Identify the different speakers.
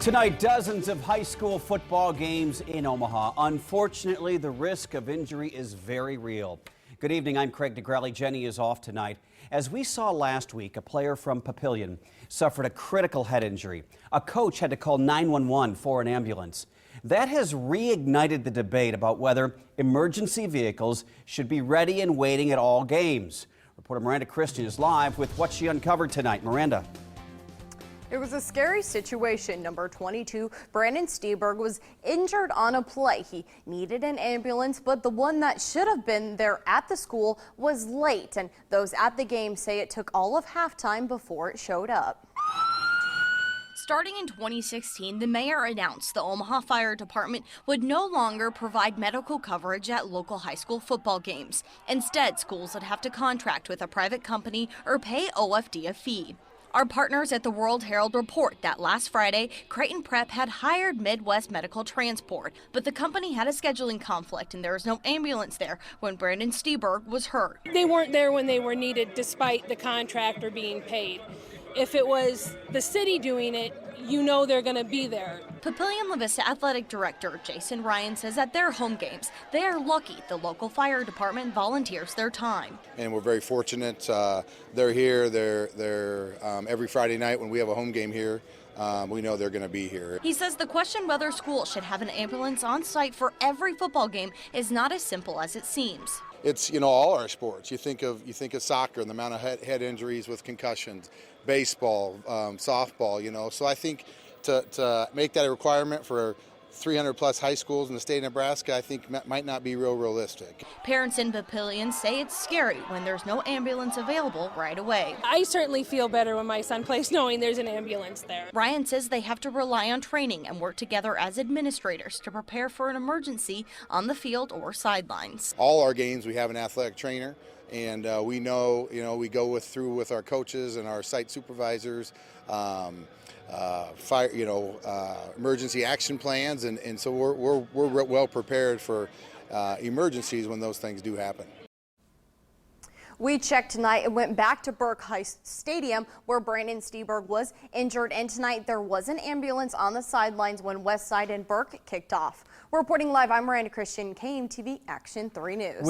Speaker 1: Tonight, dozens of high school football games in Omaha. Unfortunately, the risk of injury is very real. Good evening, I'm Craig DeGrelli. Jenny is off tonight. As we saw last week, a player from Papillion suffered a critical head injury. A coach had to call 911 for an ambulance. That has reignited the debate about whether emergency vehicles should be ready and waiting at all games. Reporter Miranda Christian is live with what she uncovered tonight. Miranda.
Speaker 2: It was a scary situation. Number 22, Brandon Steberg, was injured on a play. He needed an ambulance, but the one that should have been there at the school was late. And those at the game say it took all of halftime before it showed up.
Speaker 3: Starting in 2016, the mayor announced the Omaha Fire Department would no longer provide medical coverage at local high school football games. Instead, schools would have to contract with a private company or pay OFD a fee. Our partners at the World Herald report that last Friday, Creighton Prep had hired Midwest Medical Transport, but the company had a scheduling conflict and there was no ambulance there when Brandon Steberg was hurt.
Speaker 4: They weren't there when they were needed despite the contractor being paid. If it was the city doing it, you know they're going to be there.
Speaker 3: Papillion La Vista Athletic Director Jason Ryan says at their home games, they are lucky the local fire department volunteers their time.
Speaker 5: And we're very fortunate. They're here. They're every Friday night when we have a home game here. We know they're going to be here.
Speaker 3: He says the question whether schools should have an ambulance on site for every football game is not as simple as it seems.
Speaker 5: It's, all our sports. You think of soccer and the amount of head injuries with concussions, baseball, softball, So I think to make that a requirement for 300 plus high schools in the state of Nebraska, I think might not be realistic.
Speaker 3: Parents in Papillion say it's scary when there's no ambulance available right away.
Speaker 4: I certainly feel better when my son plays knowing there's an ambulance there.
Speaker 3: Ryan says they have to rely on training and work together as administrators to prepare for an emergency on the field or sidelines.
Speaker 5: All our games we have an athletic trainer, and we know, we go through with our coaches and our site supervisors. Emergency action plans, and so we're well prepared for emergencies when those things do happen.
Speaker 2: We checked tonight and went back to Burke High Stadium where Brandon Steberg was injured, and tonight there was an ambulance on the sidelines when Westside and Burke kicked off. Reporting live, I'm Miranda Christian, KMTV Action 3 News.